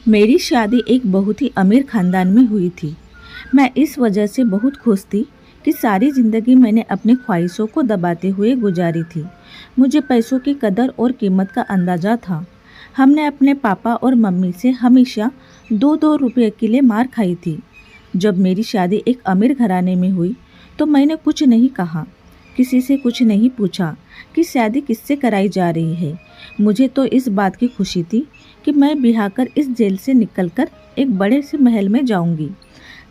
मेरी शादी एक बहुत ही अमीर खानदान में हुई थी। मैं इस वजह से बहुत खुश थी कि सारी ज़िंदगी मैंने अपनी ख्वाहिशों को दबाते हुए गुजारी थी। मुझे पैसों की कदर और कीमत का अंदाज़ा था। हमने अपने पापा और मम्मी से हमेशा दो दो रुपये के लिए मार खाई थी। जब मेरी शादी एक अमीर घराने में हुई तो मैंने कुछ नहीं कहा, किसी से कुछ नहीं पूछा कि शादी किससे कराई जा रही है। मुझे तो इस बात की खुशी थी कि मैं ब्याह कर इस जेल से निकलकर एक बड़े से महल में जाऊंगी,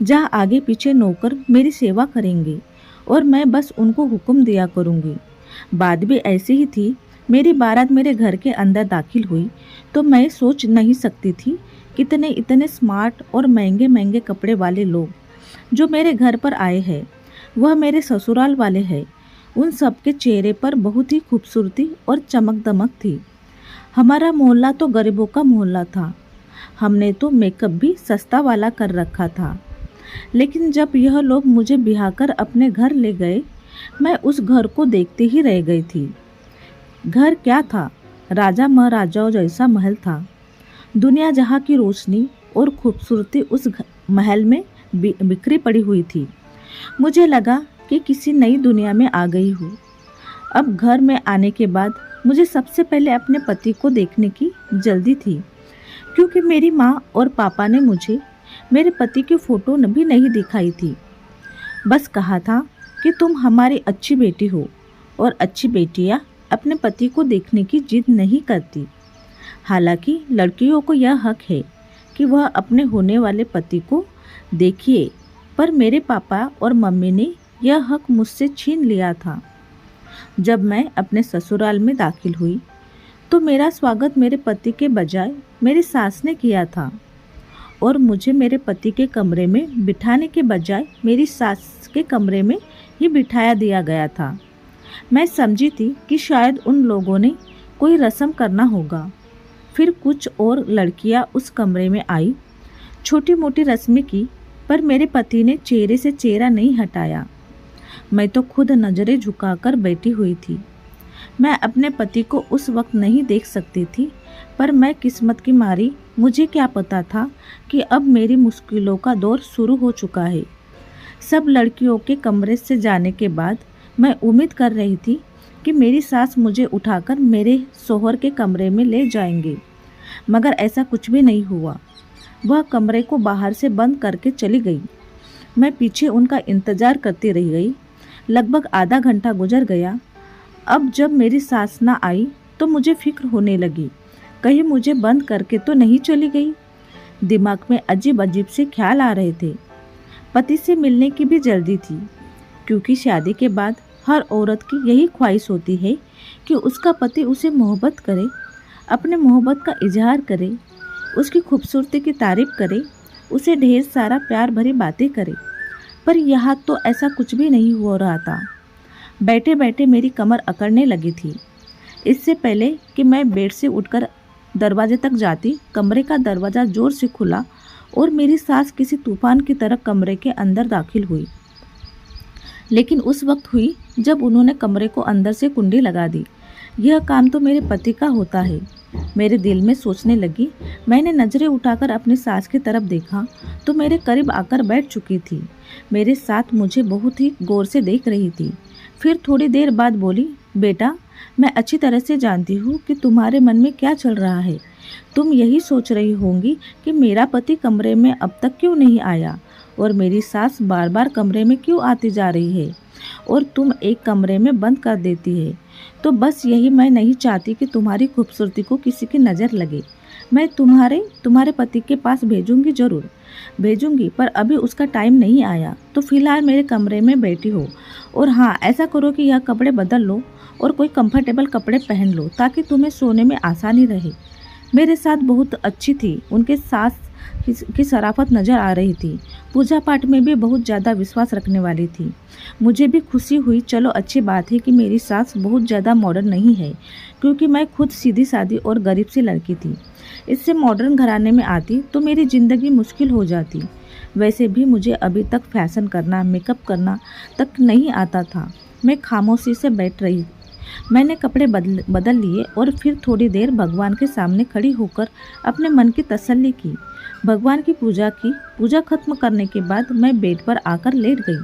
जहाँ आगे पीछे नौकर मेरी सेवा करेंगे और मैं बस उनको हुक्म दिया करूंगी। बात भी ऐसी ही थी। मेरी बारात मेरे घर के अंदर दाखिल हुई तो मैं सोच नहीं सकती थी कितने इतने स्मार्ट और महंगे महंगे कपड़े वाले लोग जो मेरे घर पर आए हैं, वह मेरे ससुराल वाले हैं। उन सबके चेहरे पर बहुत ही खूबसूरती और चमक दमक थी। हमारा मोहल्ला तो गरीबों का मोहल्ला था। हमने तो मेकअप भी सस्ता वाला कर रखा था। लेकिन जब यह लोग मुझे ब्याह कर अपने घर ले गए, मैं उस घर को देखते ही रह गई थी। घर क्या था, राजा महाराजाओं जैसा महल था। दुनिया जहाँ की रोशनी और खूबसूरती उस महल में बिखरी पड़ी हुई थी। मुझे लगा कि किसी नई दुनिया में आ गई हूँ। अब घर में आने के बाद मुझे सबसे पहले अपने पति को देखने की जल्दी थी, क्योंकि मेरी माँ और पापा ने मुझे मेरे पति की फ़ोटो भी नहीं दिखाई थी। बस कहा था कि तुम हमारी अच्छी बेटी हो और अच्छी बेटियाँ अपने पति को देखने की जिद नहीं करती। हालांकि लड़कियों को यह हक है कि वह अपने होने वाले पति को देखिए, पर मेरे पापा और मम्मी ने यह हक मुझसे छीन लिया था। जब मैं अपने ससुराल में दाखिल हुई तो मेरा स्वागत मेरे पति के बजाय मेरी सास ने किया था और मुझे मेरे पति के कमरे में बिठाने के बजाय मेरी सास के कमरे में ही बिठाया दिया गया था। मैं समझी थी कि शायद उन लोगों ने कोई रस्म करना होगा। फिर कुछ और लड़कियां उस कमरे में आई, छोटी मोटी रस्में की, पर मेरे पति ने चेहरे से चेहरा नहीं हटाया। मैं तो खुद नज़रें झुकाकर बैठी हुई थी। मैं अपने पति को उस वक्त नहीं देख सकती थी, पर मैं किस्मत की मारी, मुझे क्या पता था कि अब मेरी मुश्किलों का दौर शुरू हो चुका है। सब लड़कियों के कमरे से जाने के बाद मैं उम्मीद कर रही थी कि मेरी सास मुझे उठाकर मेरे शौहर के कमरे में ले जाएंगे, मगर ऐसा कुछ भी नहीं हुआ। वह कमरे को बाहर से बंद करके चली गई। मैं पीछे उनका इंतज़ार करती रह गई। लगभग आधा घंटा गुजर गया। अब जब मेरी सास ना आई तो मुझे फिक्र होने लगी, कहीं मुझे बंद करके तो नहीं चली गई। दिमाग में अजीब अजीब से ख्याल आ रहे थे। पति से मिलने की भी जल्दी थी, क्योंकि शादी के बाद हर औरत की यही ख्वाहिश होती है कि उसका पति उसे मोहब्बत करे, अपने मोहब्बत का इजहार करे, उसकी खूबसूरती की तारीफ़ करे, उसे ढेर सारा प्यार भरी बातें करे। पर यहाँ तो ऐसा कुछ भी नहीं हो रहा था। बैठे बैठे मेरी कमर अकड़ने लगी थी। इससे पहले कि मैं बेड से उठकर दरवाजे तक जाती, कमरे का दरवाज़ा ज़ोर से खुला और मेरी सास किसी तूफान की तरह कमरे के अंदर दाखिल हुई। लेकिन उस वक्त हुई जब उन्होंने कमरे को अंदर से कुंडी लगा दी। यह काम तो मेरे पति का होता है, मेरे दिल में सोचने लगी। मैंने नज़रें उठाकर अपनी सास की तरफ देखा तो मेरे करीब आकर बैठ चुकी थी। मेरे साथ मुझे बहुत ही गौर से देख रही थी। फिर थोड़ी देर बाद बोली, बेटा, मैं अच्छी तरह से जानती हूँ कि तुम्हारे मन में क्या चल रहा है। तुम यही सोच रही होंगी कि मेरा पति कमरे में अब तक क्यों नहीं आया और मेरी सास बार बार कमरे में क्यों आती जा रही है और तुम एक कमरे में बंद कर देती है। तो बस यही, मैं नहीं चाहती कि तुम्हारी खूबसूरती को किसी की नज़र लगे। मैं तुम्हारे पति के पास भेजूंगी, ज़रूर भेजूंगी, पर अभी उसका टाइम नहीं आया। तो फिलहाल मेरे कमरे में बैठी हो। और हाँ, ऐसा करो कि यह कपड़े बदल लो और कोई कंफर्टेबल कपड़े पहन लो ताकि तुम्हें सोने में आसानी रहे। मेरे साथ बहुत अच्छी थी। उनके सास की शराफत नज़र आ रही थी। पूजा पाठ में भी बहुत ज़्यादा विश्वास रखने वाली थी। मुझे भी खुशी हुई। चलो, अच्छी बात है कि मेरी सास बहुत ज़्यादा मॉडर्न नहीं है, क्योंकि मैं खुद सीधी सादी और गरीब सी लड़की थी। इससे मॉडर्न घराने में आती तो मेरी ज़िंदगी मुश्किल हो जाती। वैसे भी मुझे अभी तक फैशन करना, मेकअप करना तक नहीं आता था। मैं खामोशी से बैठ रही मैंने कपड़े बदल लिए और फिर थोड़ी देर भगवान के सामने खड़ी होकर अपने मन की तसल्ली की। भगवान की पूजा खत्म करने के बाद मैं बेड पर आकर लेट गई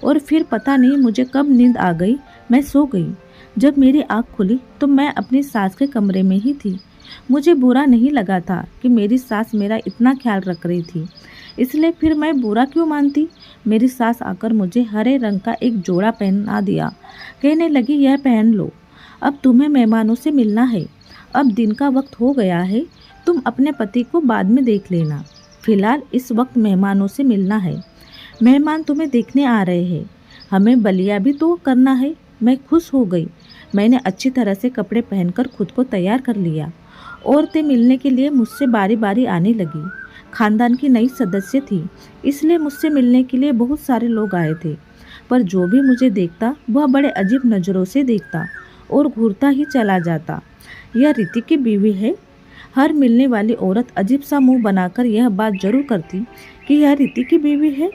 और फिर पता नहीं मुझे कब नींद आ गई, मैं सो गई। जब मेरी आँख खुली तो मैं अपनी सास के कमरे में ही थी। मुझे बुरा नहीं लगा था कि मेरी सास मेरा इतना ख्याल रख रही थी, इसलिए फिर मैं बुरा क्यों मानती। मेरी सास आकर मुझे हरे रंग का एक जोड़ा पहना दिया। कहने लगी, यह पहन लो, अब तुम्हें मेहमानों से मिलना है। अब दिन का वक्त हो गया है, तुम अपने पति को बाद में देख लेना। फिलहाल इस वक्त मेहमानों से मिलना है। मेहमान तुम्हें देखने आ रहे हैं, हमें बलिया भी तो करना है। मैं खुश हो गई। मैंने अच्छी तरह से कपड़े पहनकर खुद को तैयार कर लिया। औरतें मिलने के लिए मुझसे बारी बारी आने लगी। खानदान की नई सदस्य थी, इसलिए मुझसे मिलने के लिए बहुत सारे लोग आए थे। पर जो भी मुझे देखता वह बड़े अजीब नज़रों से देखता और घूरता ही चला जाता। यह ऋतिक की बीवी है। हर मिलने वाली औरत अजीब सा मुंह बनाकर यह बात जरूर करती कि यह ऋतिक की बीवी है।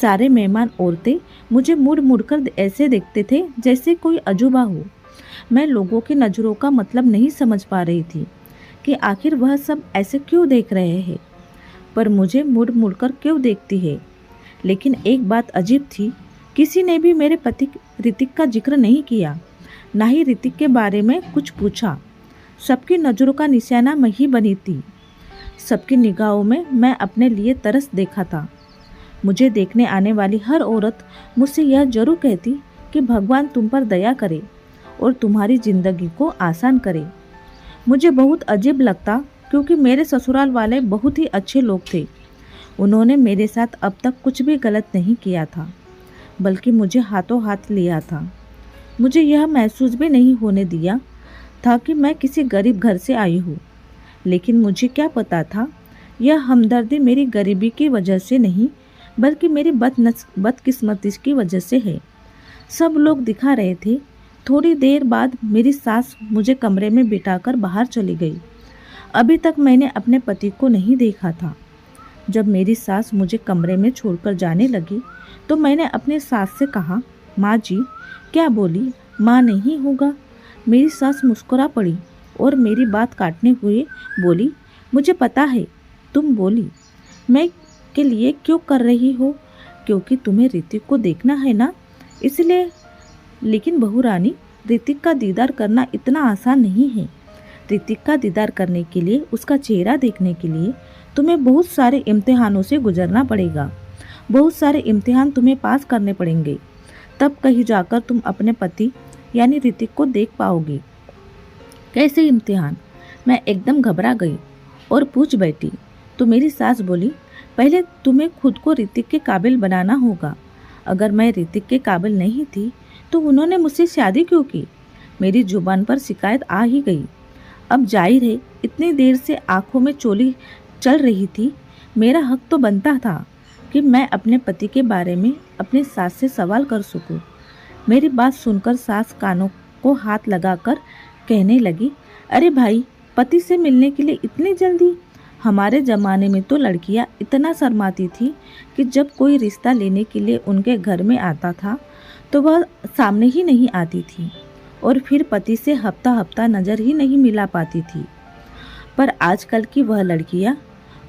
सारे मेहमान औरतें मुझे मुड़ मुड़कर ऐसे देखते थे जैसे कोई अजूबा हो। मैं लोगों की नज़रों का मतलब नहीं समझ पा रही थी कि आखिर वह सब ऐसे क्यों देख रहे हैं, पर मुझे मुड़ मुड़कर क्यों देखती है। लेकिन एक बात अजीब थी, किसी ने भी मेरे पति ऋतिक का जिक्र नहीं किया, ना ही ऋतिक के बारे में कुछ पूछा। सबकी नज़रों का निशाना मैं ही बनी थी। सबकी निगाहों में मैं अपने लिए तरस देखा था। मुझे देखने आने वाली हर औरत मुझसे यह जरूर कहती कि भगवान तुम पर दया करे और तुम्हारी ज़िंदगी को आसान करे। मुझे बहुत अजीब लगता क्योंकि मेरे ससुराल वाले बहुत ही अच्छे लोग थे। उन्होंने मेरे साथ अब तक कुछ भी गलत नहीं किया था, बल्कि मुझे हाथों हाथ लिया था। मुझे यह महसूस भी नहीं होने दिया था कि मैं किसी गरीब घर से आई हूँ। लेकिन मुझे क्या पता था, यह हमदर्दी मेरी गरीबी की वजह से नहीं, बल्कि मेरी बदकिस्मती की वजह से है। सब लोग दिखा रहे थे। थोड़ी देर बाद मेरी सास मुझे कमरे में बिठाकर बाहर चली गई। अभी तक मैंने अपने पति को नहीं देखा था। जब मेरी सास मुझे कमरे में छोड़कर जाने लगी तो मैंने अपनी सास से कहा, माँ जी। क्या बोली? माँ नहीं होगा। मेरी सास मुस्कुरा पड़ी और मेरी बात काटने हुए बोली, मुझे पता है तुम बोली मैं के लिए क्यों कर रही हो, क्योंकि तुम्हें ऋतिक को देखना है ना, इसलिए। लेकिन बहू रानी, ऋतिक का दीदार करना इतना आसान नहीं है। ऋतिक का दीदार करने के लिए, उसका चेहरा देखने के लिए तुम्हें बहुत सारे इम्तिहानों से गुजरना पड़ेगा। बहुत सारे इम्तिहान तुम्हें पास करने पड़ेंगे, तब कहीं जाकर तुम अपने पति यानी ऋतिक को देख पाओगी। कैसे इम्तिहान? मैं एकदम घबरा गई और पूछ बैठी। तो मेरी सास बोली, पहले तुम्हें खुद को ऋतिक के काबिल बनाना होगा। अगर मैं ऋतिक के काबिल नहीं थी तो उन्होंने मुझसे शादी क्यों की? मेरी जुबान पर शिकायत आ ही गई। अब जाहिर है, इतनी देर से आंखों में चोली चल रही थी। मेरा हक तो बनता था कि मैं अपने पति के बारे में अपनी सास से सवाल कर सकूं। मेरी बात सुनकर सास कानों को हाथ लगाकर कहने लगी, अरे भाई, पति से मिलने के लिए इतनी जल्दी? हमारे ज़माने में तो लड़कियां इतना शर्माती थी कि जब कोई रिश्ता लेने के लिए उनके घर में आता था तो वह सामने ही नहीं आती थी और फिर पति से हफ्ता हफ्ता नज़र ही नहीं मिला पाती थी। पर आजकल की वह लड़कियां,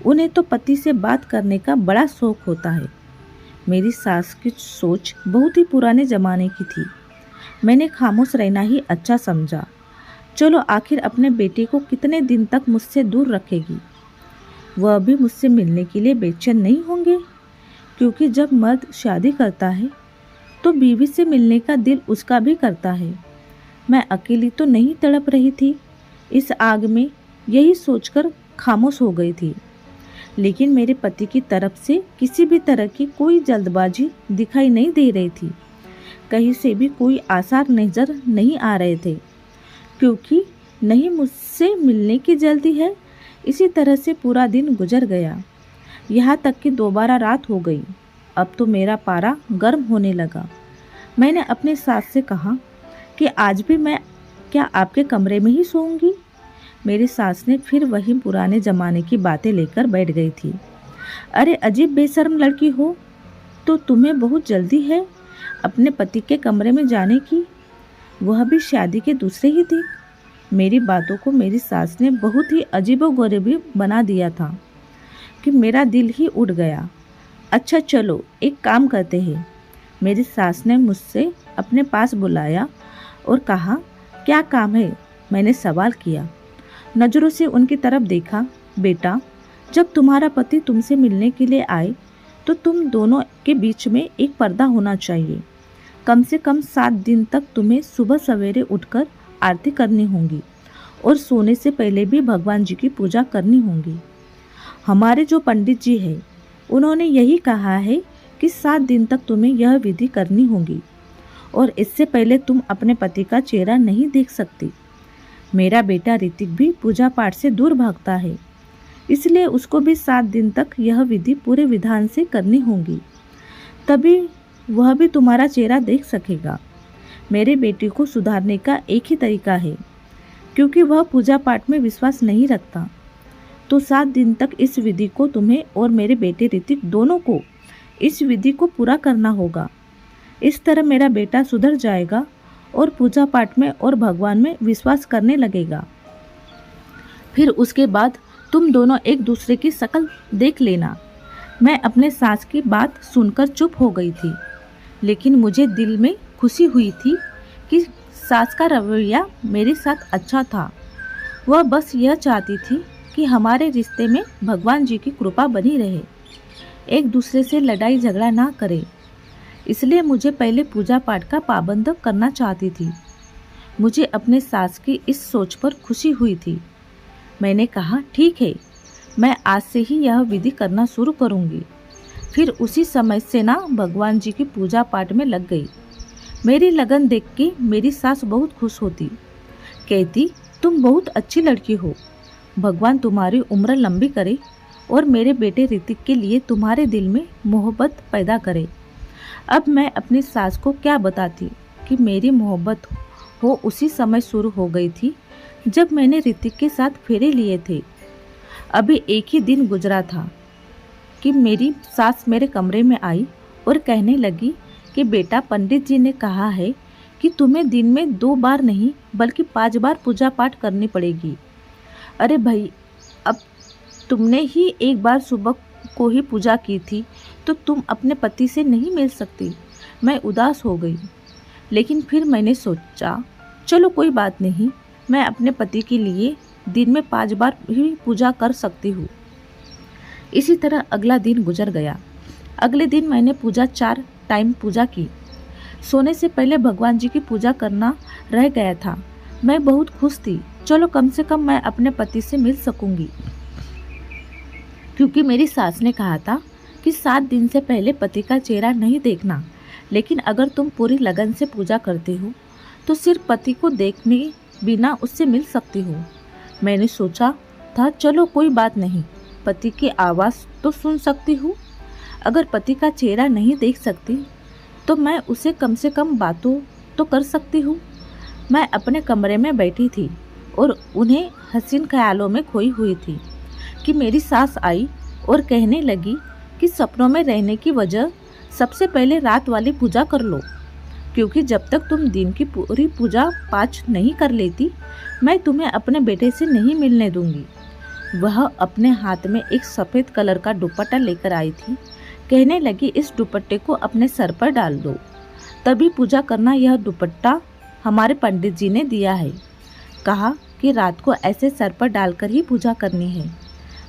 उन्हें तो पति से बात करने का बड़ा शौक होता है। मेरी सास की सोच बहुत ही पुराने ज़माने की थी। मैंने खामोश रहना ही अच्छा समझा। चलो, आखिर अपने बेटे को कितने दिन तक मुझसे दूर रखेगी? वह भी मुझसे मिलने के लिए बेचैन नहीं होंगे? क्योंकि जब मर्द शादी करता है तो बीवी से मिलने का दिल उसका भी करता है। मैं अकेली तो नहीं तड़प रही थी इस आग में, यही सोचकर खामोश हो गई थी। लेकिन मेरे पति की तरफ से किसी भी तरह की कोई जल्दबाजी दिखाई नहीं दे रही थी। कहीं से भी कोई आसार नज़र नहीं आ रहे थे, क्योंकि नहीं मुझसे मिलने की जल्दी है। इसी तरह से पूरा दिन गुजर गया, यहाँ तक कि दोबारा रात हो गई। अब तो मेरा पारा गर्म होने लगा। मैंने अपने सास से कहा कि आज भी मैं क्या आपके कमरे में ही सोऊंगी? मेरी सास ने फिर वही पुराने ज़माने की बातें लेकर बैठ गई थी। अरे अजीब बेशर्म लड़की हो, तो तुम्हें बहुत जल्दी है अपने पति के कमरे में जाने की? वह भी शादी के दूसरे ही दिन। मेरी बातों को मेरी सास ने बहुत ही अजीबोगरीब बना दिया था कि मेरा दिल ही उड़ गया। अच्छा चलो एक काम करते हैं। मेरी सास ने मुझसे अपने पास बुलाया और कहा, क्या काम है? मैंने सवाल किया। नज़रों से उनकी तरफ देखा। बेटा, जब तुम्हारा पति तुमसे मिलने के लिए आए तो तुम दोनों के बीच में एक पर्दा होना चाहिए। कम से कम 7 दिन तक तुम्हें सुबह सवेरे उठकर आरती करनी होगी और सोने से पहले भी भगवान जी की पूजा करनी होगी। हमारे जो पंडित जी हैं उन्होंने यही कहा है कि 7 दिन तक तुम्हें यह विधि करनी होगी और इससे पहले तुम अपने पति का चेहरा नहीं देख सकती। मेरा बेटा ऋतिक भी पूजा पाठ से दूर भागता है, इसलिए उसको भी 7 दिन तक यह विधि पूरे विधान से करनी होगी, तभी वह भी तुम्हारा चेहरा देख सकेगा। मेरे बेटे को सुधारने का एक ही तरीका है, क्योंकि वह पूजा पाठ में विश्वास नहीं रखता। तो 7 दिन तक इस विधि को तुम्हें और मेरे बेटे ऋतिक दोनों को इस विधि को पूरा करना होगा। इस तरह मेरा बेटा सुधर जाएगा और पूजा पाठ में और भगवान में विश्वास करने लगेगा। फिर उसके बाद तुम दोनों एक दूसरे की शक्ल देख लेना। मैं अपने सास की बात सुनकर चुप हो गई थी, लेकिन मुझे दिल में खुशी हुई थी कि सास का रवैया मेरे साथ अच्छा था। वह बस यह चाहती थी कि हमारे रिश्ते में भगवान जी की कृपा बनी रहे, एक दूसरे से लड़ाई झगड़ा ना करे। इसलिए मुझे पहले पूजा पाठ का पाबंद करना चाहती थी। मुझे अपने सास की इस सोच पर खुशी हुई थी। मैंने कहा, ठीक है, मैं आज से ही यह विधि करना शुरू करूंगी। फिर उसी समय से ना भगवान जी की पूजा पाठ में लग गई। मेरी लगन देख के मेरी सास बहुत खुश होती, कहती, तुम बहुत अच्छी लड़की हो, भगवान तुम्हारी उम्र लंबी करे और मेरे बेटे ऋतिक के लिए तुम्हारे दिल में मोहब्बत पैदा करे। अब मैं अपनी सास को क्या बताती कि मेरी मोहब्बत हो उसी समय शुरू हो गई थी जब मैंने ऋतिक के साथ फेरे लिए थे। अभी एक ही दिन गुजरा था कि मेरी सास मेरे कमरे में आई और कहने लगी कि बेटा, पंडित जी ने कहा है कि तुम्हें दिन में 2 बार नहीं बल्कि 5 बार पूजा पाठ करनी पड़ेगी। अरे भाई, अब तुमने ही एक बार सुबह को ही पूजा की थी तो तुम अपने पति से नहीं मिल सकती। मैं उदास हो गई, लेकिन फिर मैंने सोचा चलो कोई बात नहीं, मैं अपने पति के लिए दिन में 5 बार ही पूजा कर सकती हूँ। इसी तरह अगला दिन गुजर गया। अगले दिन मैंने 4 टाइम पूजा की। सोने से पहले भगवान जी की पूजा करना रह गया था। मैं बहुत खुश थी, चलो कम से कम मैं अपने पति से मिल सकूंगी, क्योंकि मेरी सास ने कहा था कि 7 दिन से पहले पति का चेहरा नहीं देखना, लेकिन अगर तुम पूरी लगन से पूजा करते हो तो सिर्फ पति को देखने बिना उससे मिल सकती हो। मैंने सोचा था चलो कोई बात नहीं, पति की आवाज़ तो सुन सकती हूँ। अगर पति का चेहरा नहीं देख सकती तो मैं उसे कम से कम बातों तो कर सकती हूँ। मैं अपने कमरे में बैठी थी और उन्हें हसीन ख्यालों में खोई हुई थी कि मेरी सास आई और कहने लगी कि सपनों में रहने की वजह सबसे पहले रात वाली पूजा कर लो, क्योंकि जब तक तुम दिन की पूरी पूजा पाठ नहीं कर लेती मैं तुम्हें अपने बेटे से नहीं मिलने दूंगी। वह अपने हाथ में एक सफ़ेद कलर का दुपट्टा लेकर आई थी। कहने लगी, इस दुपट्टे को अपने सर पर डाल दो, तभी पूजा करना। यह दुपट्टा हमारे पंडित जी ने दिया है, कहा कि रात को ऐसे सर पर डालकर ही पूजा करनी है।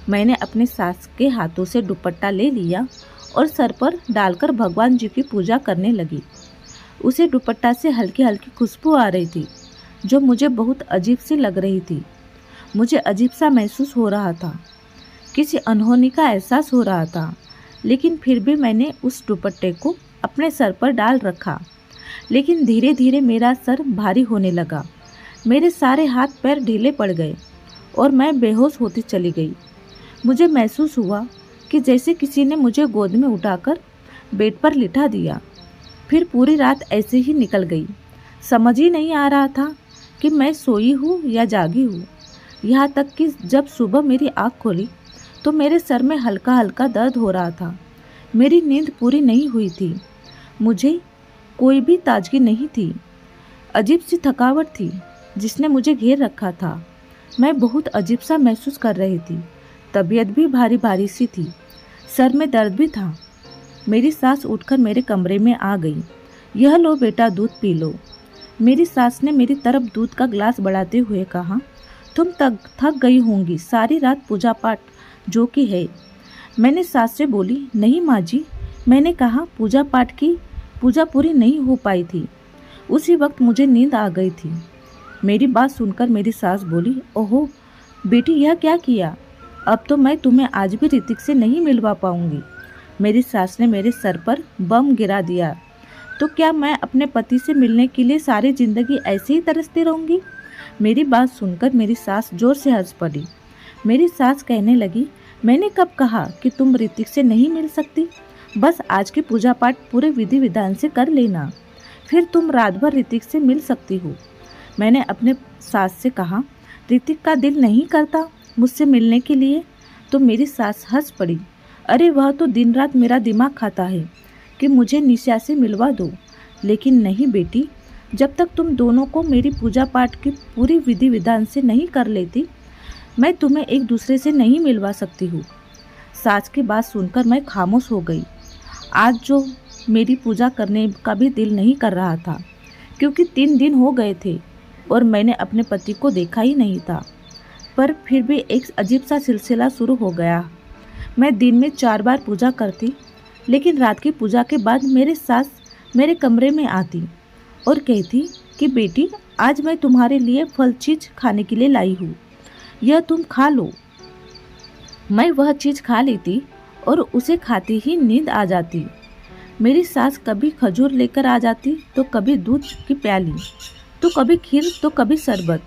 मैंने अपने सास के हाथों से दुपट्टा ले लिया और सर पर डालकर भगवान जी की पूजा करने लगी। उसे दुपट्टा से हल्की हल्की खुशबू आ रही थी, जो मुझे बहुत अजीब सी लग रही थी। मुझे अजीब सा महसूस हो रहा था, किसी अनहोनी का एहसास हो रहा था, लेकिन फिर भी मैंने उस दुपट्टे को अपने सर पर डाल रखा। लेकिन धीरे धीरे मेरा सर भारी होने लगा, मेरे सारे हाथ पैर ढीले पड़ गए और मैं बेहोश होती चली गई। मुझे महसूस हुआ कि जैसे किसी ने मुझे गोद में उठाकर बेड पर लिटा दिया। फिर पूरी रात ऐसे ही निकल गई। समझ ही नहीं आ रहा था कि मैं सोई हूँ या जागी हूँ। यहाँ तक कि जब सुबह मेरी आँख खोली तो मेरे सर में हल्का हल्का दर्द हो रहा था। मेरी नींद पूरी नहीं हुई थी, मुझे कोई भी ताजगी नहीं थी। अजीब सी थकावट थी जिसने मुझे घेर रखा था। मैं बहुत अजीब सा महसूस कर रही थी। तबीयत भी भारी भारी सी थी। सर में दर्द भी था। मेरी सास उठकर मेरे कमरे में आ गई। यह लो बेटा, दूध पी लो। मेरी सास ने मेरी तरफ दूध का ग्लास बढ़ाते हुए कहा, तुम थक गई होंगी, सारी रात पूजा पाठ जो कि है। मैंने सास से बोली, नहीं माँ जी, मैंने कहा पूजा पाठ की पूजा पूरी नहीं हो पाई थी। उसी वक्त मुझे नींद आ गई थी। मेरी बात सुनकर मेरी सास बोली, ओहो बेटी, यह क्या किया? अब तो मैं तुम्हें आज भी ऋतिक से नहीं मिलवा पाऊंगी। मेरी सास ने मेरे सर पर बम गिरा दिया। तो क्या मैं अपने पति से मिलने के लिए सारी जिंदगी ऐसे ही तरसती रहूंगी? मेरी बात सुनकर मेरी सास जोर से हंस पड़ी। मेरी सास कहने लगी, मैंने कब कहा कि तुम ऋतिक से नहीं मिल सकती? बस आज की पूजा पाठ पूरे विधि विधान से कर लेना, फिर तुम रात भर ऋतिक से मिल सकती हो। मैंने अपने सास से कहा, ऋतिक का दिल नहीं करता मुझसे मिलने के लिए? तो मेरी सास हंस पड़ी। अरे वह तो दिन रात मेरा दिमाग खाता है कि मुझे निशा से मिलवा दो। लेकिन नहीं बेटी, जब तक तुम दोनों को मेरी पूजा पाठ की पूरी विधि विधान से नहीं कर लेती, मैं तुम्हें एक दूसरे से नहीं मिलवा सकती हूँ। सास की बात सुनकर मैं खामोश हो गई। आज जो मेरी पूजा करने का भी दिल नहीं कर रहा था, क्योंकि 3 दिन हो गए थे और मैंने अपने पति को देखा ही नहीं था। पर फिर भी एक अजीब सा सिलसिला शुरू हो गया। मैं दिन में 4 बार पूजा करती, लेकिन रात की पूजा के बाद मेरे सास मेरे कमरे में आती और कहती कि बेटी, आज मैं तुम्हारे लिए फल चीज खाने के लिए लाई हूँ, यह तुम खा लो। मैं वह चीज़ खा लेती और उसे खाते ही नींद आ जाती। मेरी सास कभी खजूर लेकर आ जाती, तो कभी दूध की प्याली, तो कभी खीर, तो कभी शरबत।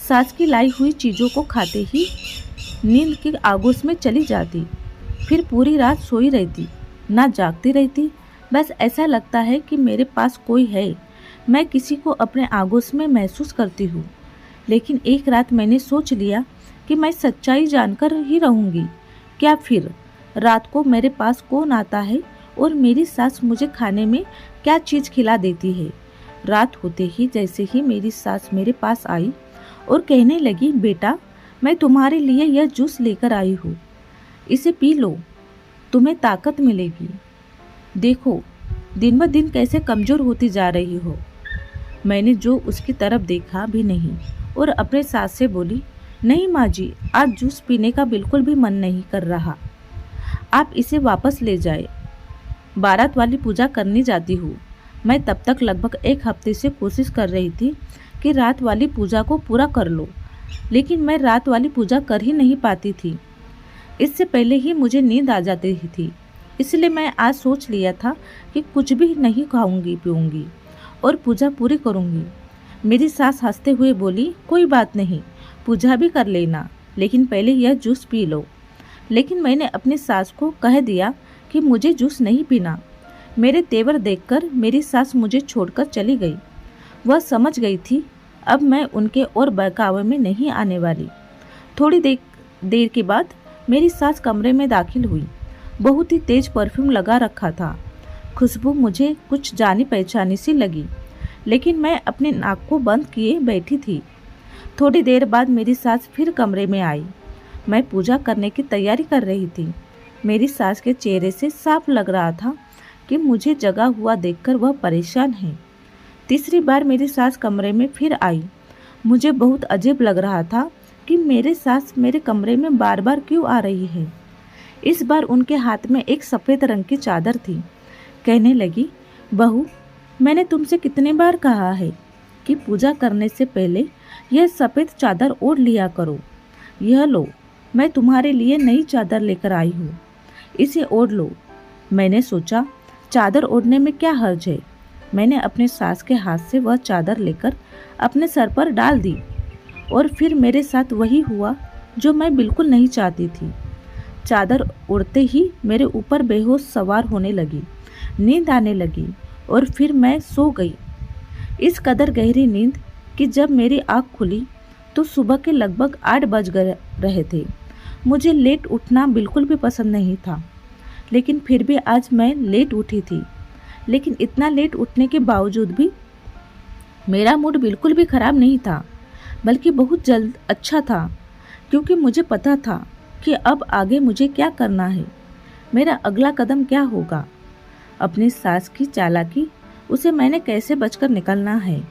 सास की लाई हुई चीज़ों को खाते ही नींद के आगोश में चली जाती। फिर पूरी रात सोई रहती, ना जागती रहती। बस ऐसा लगता है कि मेरे पास कोई है, मैं किसी को अपने आगोश में महसूस करती हूँ। लेकिन एक रात मैंने सोच लिया कि मैं सच्चाई जानकर ही रहूँगी। क्या फिर रात को मेरे पास कौन आता है और मेरी सास मुझे खाने में क्या चीज़ खिला देती है? रात होते ही जैसे ही मेरी सास मेरे पास आई और कहने लगी, बेटा, मैं तुम्हारे लिए यह जूस लेकर आई हूँ, इसे पी लो, तुम्हें ताकत मिलेगी। देखो दिन ब दिन कैसे कमज़ोर होती जा रही हो। मैंने जो उसकी तरफ देखा भी नहीं और अपने सास से बोली, नहीं माँ जी, आज जूस पीने का बिल्कुल भी मन नहीं कर रहा, आप इसे वापस ले जाए। बारात वाली पूजा करनी जाती हूँ। मैं तब तक लगभग 1 हफ्ते से कोशिश कर रही थी कि रात वाली पूजा को पूरा कर लो, लेकिन मैं रात वाली पूजा कर ही नहीं पाती थी। इससे पहले ही मुझे नींद आ जाती थी। इसलिए मैं आज सोच लिया था कि कुछ भी नहीं खाऊंगी पीऊंगी और पूजा पूरी करूंगी। मेरी सास हंसते हुए बोली, कोई बात नहीं, पूजा भी कर लेना, लेकिन पहले यह जूस पी लो। लेकिन मैंने अपनी सास को कह दिया कि मुझे जूस नहीं पीना। मेरे तेवर देखकर मेरी सास मुझे छोड़कर चली गई। वह समझ गई थी अब मैं उनके और बहकावे में नहीं आने वाली। थोड़ी देर के बाद मेरी सास कमरे में दाखिल हुई। बहुत ही तेज परफ्यूम लगा रखा था। खुशबू मुझे कुछ जानी पहचानी सी लगी, लेकिन मैं अपने नाक को बंद किए बैठी थी। थोड़ी देर बाद मेरी सास फिर कमरे में आई। मैं पूजा करने की तैयारी कर रही थी। मेरी सास के चेहरे से साफ लग रहा था कि मुझे जगा हुआ देखकर वह परेशान है। तीसरी बार मेरी सास कमरे में फिर आई। मुझे बहुत अजीब लग रहा था कि मेरे सास मेरे कमरे में बार बार क्यों आ रही है। इस बार उनके हाथ में एक सफ़ेद रंग की चादर थी। कहने लगी, बहू, मैंने तुमसे कितने बार कहा है कि पूजा करने से पहले यह सफ़ेद चादर ओढ़ लिया करो। यह लो, मैं तुम्हारे लिए नई चादर लेकर आई हूँ, इसे ओढ़ लो। मैंने सोचा चादर ओढ़ने में क्या हर्ज है। मैंने अपने सास के हाथ से वह चादर लेकर अपने सर पर डाल दी और फिर मेरे साथ वही हुआ जो मैं बिल्कुल नहीं चाहती थी। चादर उड़ते ही मेरे ऊपर बेहोश सवार होने लगी, नींद आने लगी और फिर मैं सो गई। इस कदर गहरी नींद कि जब मेरी आँख खुली तो सुबह के लगभग 8 बज गए रहे थे। मुझे लेट उठना बिल्कुल भी पसंद नहीं था, लेकिन फिर भी आज मैं लेट उठी थी। लेकिन इतना लेट उठने के बावजूद भी मेरा मूड बिल्कुल भी खराब नहीं था, बल्कि बहुत जल्द अच्छा था, क्योंकि मुझे पता था कि अब आगे मुझे क्या करना है, मेरा अगला कदम क्या होगा। अपनी सास की चालाकी, उसे मैंने कैसे बचकर निकलना है।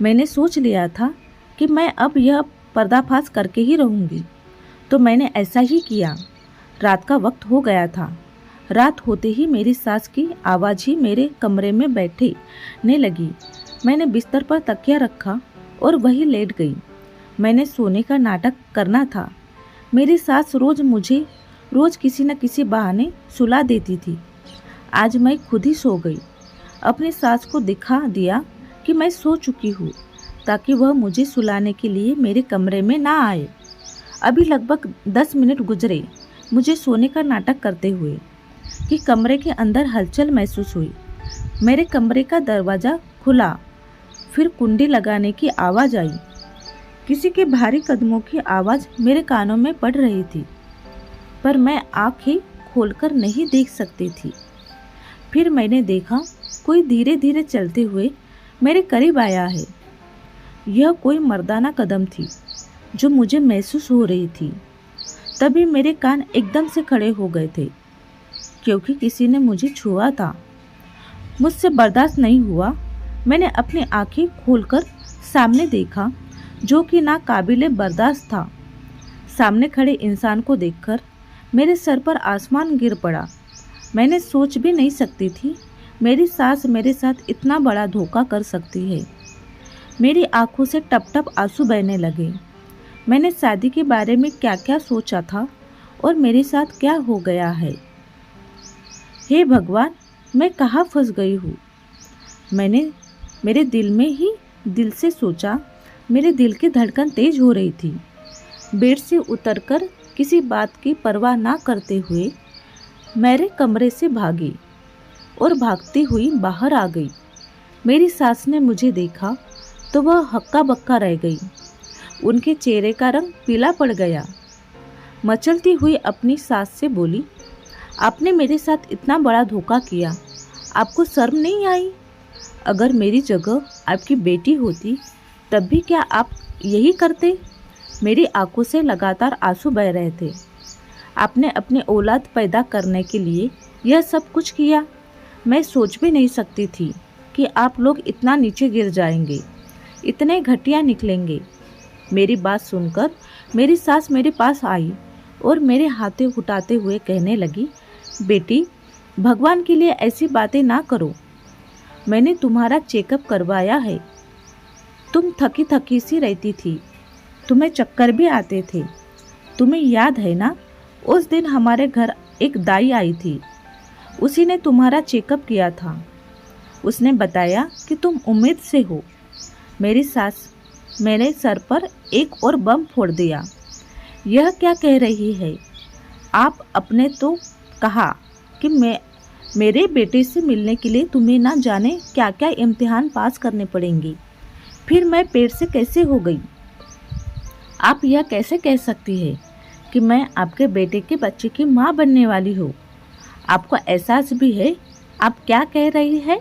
मैंने सोच लिया था कि मैं अब यह पर्दाफाश करके ही रहूंगी, तो मैंने ऐसा ही किया। रात का वक्त हो गया था। रात होते ही मेरी सास की आवाज़ ही मेरे कमरे में बैठने लगी। मैंने बिस्तर पर तकिया रखा और वहीं लेट गई। मैंने सोने का नाटक करना था। मेरी सास मुझे रोज किसी न किसी बहाने सुला देती थी। आज मैं खुद ही सो गई। अपनी सास को दिखा दिया कि मैं सो चुकी हूँ, ताकि वह मुझे सुलाने के लिए मेरे कमरे में ना आए। अभी लगभग 10 मिनट गुजरे मुझे सोने का नाटक करते हुए कि कमरे के अंदर हलचल महसूस हुई। मेरे कमरे का दरवाज़ा खुला, फिर कुंडी लगाने की आवाज़ आई। किसी के भारी कदमों की आवाज़ मेरे कानों में पड़ रही थी, पर मैं आँखें खोलकर नहीं देख सकती थी। फिर मैंने देखा कोई धीरे धीरे चलते हुए मेरे करीब आया है। यह कोई मर्दाना कदम थी जो मुझे महसूस हो रही थी। तभी मेरे कान एकदम से खड़े हो गए थे, क्योंकि किसी ने मुझे छुआ था। मुझसे बर्दाश्त नहीं हुआ। मैंने अपनी आंखें खोलकर सामने देखा, जो कि ना काबिले बर्दाश्त था। सामने खड़े इंसान को देखकर मेरे सर पर आसमान गिर पड़ा। मैंने सोच भी नहीं सकती थी मेरी सास मेरे साथ इतना बड़ा धोखा कर सकती है। मेरी आंखों से टप टप आंसू बहने लगे। मैंने शादी के बारे में क्या क्या सोचा था और मेरे साथ क्या हो गया है। हे भगवान, मैं कहाँ फंस गई हूँ। मैंने मेरे दिल से सोचा। मेरे दिल की धड़कन तेज हो रही थी। बेड से उतरकर किसी बात की परवाह ना करते हुए मेरे कमरे से भागी और भागती हुई बाहर आ गई। मेरी सास ने मुझे देखा तो वह हक्का बक्का रह गई। उनके चेहरे का रंग पीला पड़ गया। मचलती हुई अपनी सास से बोली, आपने मेरे साथ इतना बड़ा धोखा किया, आपको शर्म नहीं आई? अगर मेरी जगह आपकी बेटी होती तब भी क्या आप यही करते? मेरी आंखों से लगातार आंसू बह रहे थे। आपने अपने औलाद पैदा करने के लिए यह सब कुछ किया। मैं सोच भी नहीं सकती थी कि आप लोग इतना नीचे गिर जाएंगे, इतने घटिया निकलेंगे। मेरी बात सुनकर मेरी सास मेरे पास आई और मेरे हाथे उठाते हुए कहने लगी, बेटी, भगवान के लिए ऐसी बातें ना करो। मैंने तुम्हारा चेकअप करवाया है। तुम थकी थकी सी रहती थी, तुम्हें चक्कर भी आते थे। तुम्हें याद है ना, उस दिन हमारे घर एक दाई आई थी। उसी ने तुम्हारा चेकअप किया था। उसने बताया कि तुम उम्मीद से हो। मेरी सास मेरे सर पर एक और बम फोड़ दिया। यह क्या कह रही है? आप अपने तो कहा कि मेरे बेटे से मिलने के लिए तुम्हें ना जाने क्या क्या इम्तिहान पास करने पड़ेंगे। फिर मैं पेट से कैसे हो गई? आप यह कैसे कह सकती है कि मैं आपके बेटे के बच्चे की माँ बनने वाली हूँ? आपको एहसास भी है आप क्या कह रही है?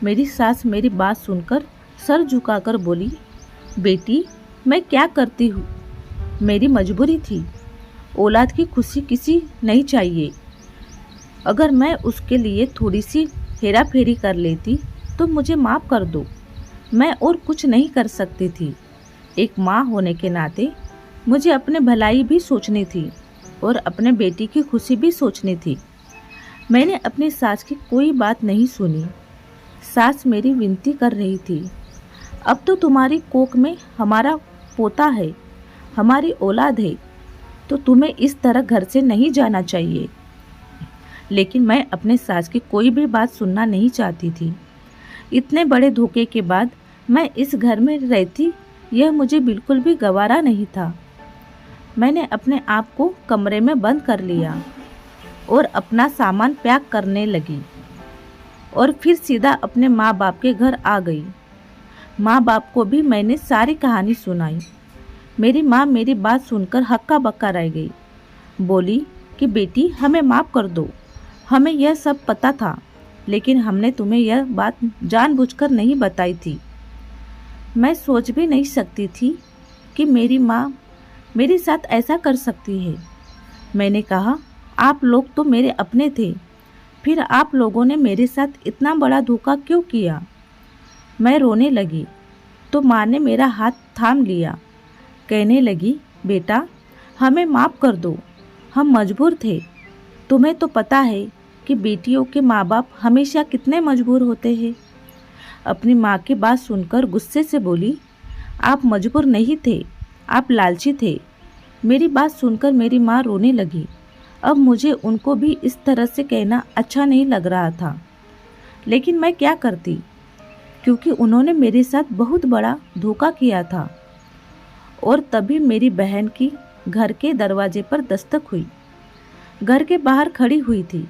मेरी सास मेरी बात सुनकर सर झुकाकर बोली, बेटी, मैं क्या करती हूँ, मेरी मजबूरी थी। औलाद की खुशी किसी नहीं चाहिए। अगर मैं उसके लिए थोड़ी सी हेरा फेरी कर लेती तो मुझे माफ़ कर दो। मैं और कुछ नहीं कर सकती थी। एक माँ होने के नाते मुझे अपने भलाई भी सोचनी थी और अपने बेटी की खुशी भी सोचनी थी। मैंने अपनी सास की कोई बात नहीं सुनी। सास मेरी विनती कर रही थी, अब तो तुम्हारी कोख में हमारा पोता है, हमारी औलाद है, तो तुम्हें इस तरह घर से नहीं जाना चाहिए। लेकिन मैं अपने सास की कोई भी बात सुनना नहीं चाहती थी। इतने बड़े धोखे के बाद मैं इस घर में रहती, यह मुझे बिल्कुल भी गवारा नहीं था। मैंने अपने आप को कमरे में बंद कर लिया और अपना सामान पैक करने लगी और फिर सीधा अपने माँ बाप के घर आ गई। माँ बाप को भी मैंने सारी कहानी सुनाई। मेरी माँ मेरी बात सुनकर हक्का बक्का रह गई। बोली कि बेटी, हमें माफ़ कर दो, हमें यह सब पता था, लेकिन हमने तुम्हें यह बात जानबूझकर नहीं बताई थी। मैं सोच भी नहीं सकती थी कि मेरी माँ मेरे साथ ऐसा कर सकती है। मैंने कहा, आप लोग तो मेरे अपने थे, फिर आप लोगों ने मेरे साथ इतना बड़ा धोखा क्यों किया? मैं रोने लगी तो माँ ने मेरा हाथ थाम लिया। कहने लगी, बेटा हमें माफ़ कर दो, हम मजबूर थे। तुम्हें तो पता है कि बेटियों के माँ बाप हमेशा कितने मजबूर होते हैं। अपनी माँ की बात सुनकर गुस्से से बोली, आप मजबूर नहीं थे, आप लालची थे। मेरी बात सुनकर मेरी माँ रोने लगी। अब मुझे उनको भी इस तरह से कहना अच्छा नहीं लग रहा था, लेकिन मैं क्या करती, क्योंकि उन्होंने मेरे साथ बहुत बड़ा धोखा किया था। और तभी मेरी बहन की घर के दरवाजे पर दस्तक हुई। घर के बाहर खड़ी हुई थी।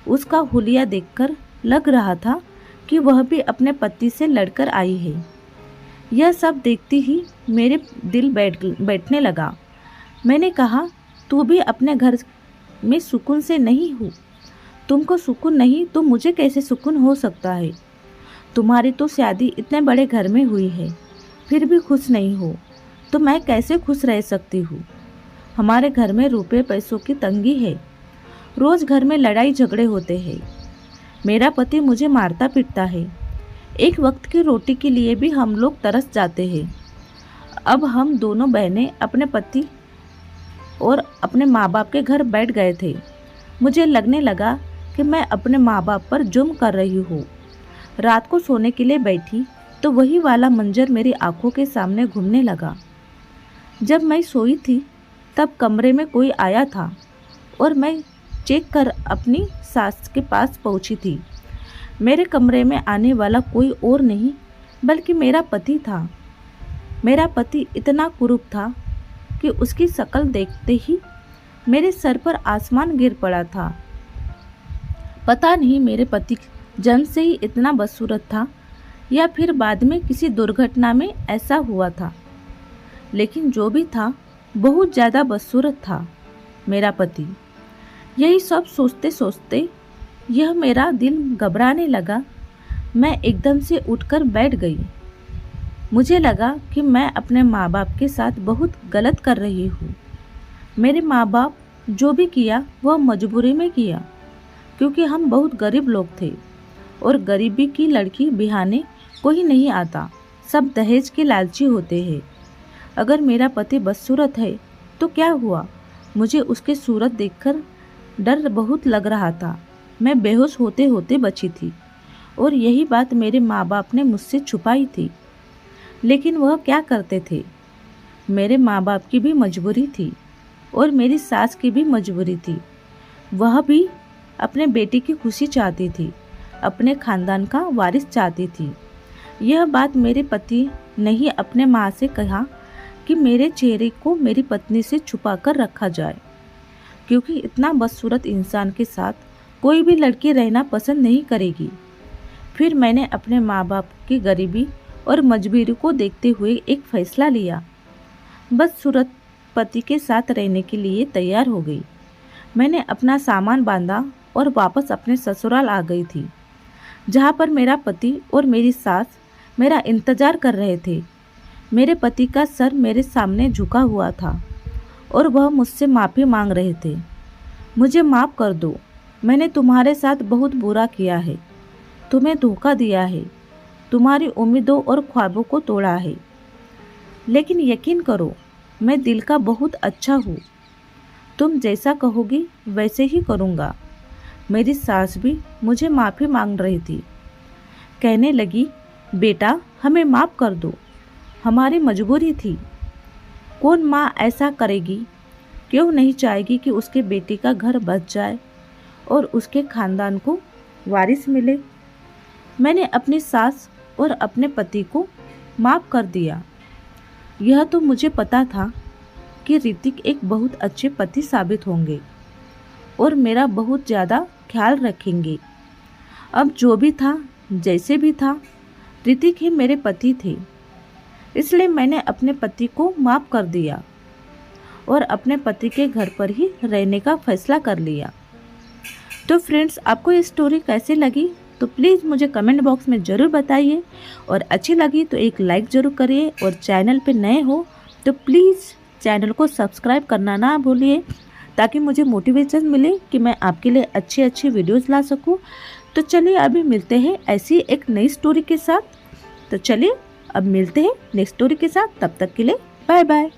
उसका हुलिया देखकर लग रहा था कि वह भी अपने पति से लड़कर आई है। यह सब देखती ही मेरे दिल बैठने लगा। मैंने कहा, तू भी अपने घर में सुकून से नहीं हो। तुमको सुकून नहीं तो मुझे कैसे सुकून हो सकता है? तुम्हारी तो शादी इतने बड़े घर में हुई है, फिर भी खुश नहीं हो तो मैं कैसे खुश रह सकती हूँ? हमारे घर में रुपए पैसों की तंगी है, रोज़ घर में लड़ाई झगड़े होते हैं। मेरा पति मुझे मारता पीटता है। एक वक्त की रोटी के लिए भी हम लोग तरस जाते हैं। अब हम दोनों बहनें अपने पति और अपने माँ बाप के घर बैठ गए थे। मुझे लगने लगा कि मैं अपने माँ बाप पर जुल्म कर रही हूँ। रात को सोने के लिए बैठी तो वही वाला मंजर मेरी आंखों के सामने घूमने लगा। जब मैं सोई थी तब कमरे में कोई आया था और मैं चेक कर अपनी सास के पास पहुंची थी। मेरे कमरे में आने वाला कोई और नहीं बल्कि मेरा पति था। मेरा पति इतना कुरूप था कि उसकी शक्ल देखते ही मेरे सर पर आसमान गिर पड़ा था। पता नहीं मेरे पति जन्म से ही इतना बदसूरत था या फिर बाद में किसी दुर्घटना में ऐसा हुआ था, लेकिन जो भी था बहुत ज़्यादा बदसूरत था मेरा पति। यही सब सोचते सोचते यह मेरा दिल घबराने लगा। मैं एकदम से उठकर बैठ गई। मुझे लगा कि मैं अपने माँ बाप के साथ बहुत गलत कर रही हूँ। मेरे माँ बाप जो भी किया वह मजबूरी में किया, क्योंकि हम बहुत गरीब लोग थे और गरीबी की लड़की बिहाने कोई नहीं आता, सब दहेज के लालची होते हैं। अगर मेरा पति बदसूरत है तो क्या हुआ? मुझे उसकी सूरत देखकर डर बहुत लग रहा था। मैं बेहोश होते होते बची थी और यही बात मेरे माँ बाप ने मुझसे छुपाई थी। लेकिन वह क्या करते थे? मेरे माँ बाप की भी मजबूरी थी और मेरी सास की भी मजबूरी थी। वह भी अपने बेटे की खुशी चाहती थी, अपने खानदान का वारिस चाहती थी। यह बात मेरे पति ने ही अपने माँ से कहा कि मेरे चेहरे को मेरी पत्नी से छुपा कर रखा जाए, क्योंकि इतना बदसूरत इंसान के साथ कोई भी लड़की रहना पसंद नहीं करेगी। फिर मैंने अपने माँ बाप की गरीबी और मजबूरी को देखते हुए एक फ़ैसला लिया। बदसूरत पति के साथ रहने के लिए तैयार हो गई। मैंने अपना सामान बांधा और वापस अपने ससुराल आ गई थी, जहाँ पर मेरा पति और मेरी सास मेरा इंतज़ार कर रहे थे। मेरे पति का सर मेरे सामने झुका हुआ था और वह मुझसे माफ़ी मांग रहे थे। मुझे माफ़ कर दो, मैंने तुम्हारे साथ बहुत बुरा किया है, तुम्हें धोखा दिया है, तुम्हारी उम्मीदों और ख्वाबों को तोड़ा है। लेकिन यकीन करो, मैं दिल का बहुत अच्छा हूँ। तुम जैसा कहोगी वैसे ही करूँगा। मेरी सास भी मुझे माफ़ी मांग रही थी। कहने लगी, बेटा हमें माफ़ कर दो, हमारी मजबूरी थी। कौन माँ ऐसा करेगी? क्यों नहीं चाहेगी कि उसके बेटे का घर बच जाए और उसके खानदान को वारिस मिले? मैंने अपनी सास और अपने पति को माफ़ कर दिया। यह तो मुझे पता था कि ऋतिक एक बहुत अच्छे पति साबित होंगे और मेरा बहुत ज़्यादा ख्याल रखेंगे। अब जो भी था, जैसे भी था, ऋतिक ही मेरे पति थे। इसलिए मैंने अपने पति को माफ़ कर दिया और अपने पति के घर पर ही रहने का फैसला कर लिया। तो फ्रेंड्स, आपको ये स्टोरी कैसी लगी तो प्लीज़ मुझे कमेंट बॉक्स में ज़रूर बताइए, और अच्छी लगी तो एक लाइक ज़रूर करिए, और चैनल पे नए हो तो प्लीज़ चैनल को सब्सक्राइब करना ना भूलिए, ताकि मुझे मोटिवेशन मिले कि मैं आपके लिए अच्छी अच्छी वीडियोस ला सकूं। तो चलिए अभी मिलते हैं ऐसी एक नई स्टोरी के साथ। तो चलिए अब मिलते हैं नेक्स्ट स्टोरी के साथ, तब तक के लिए बाय बाय।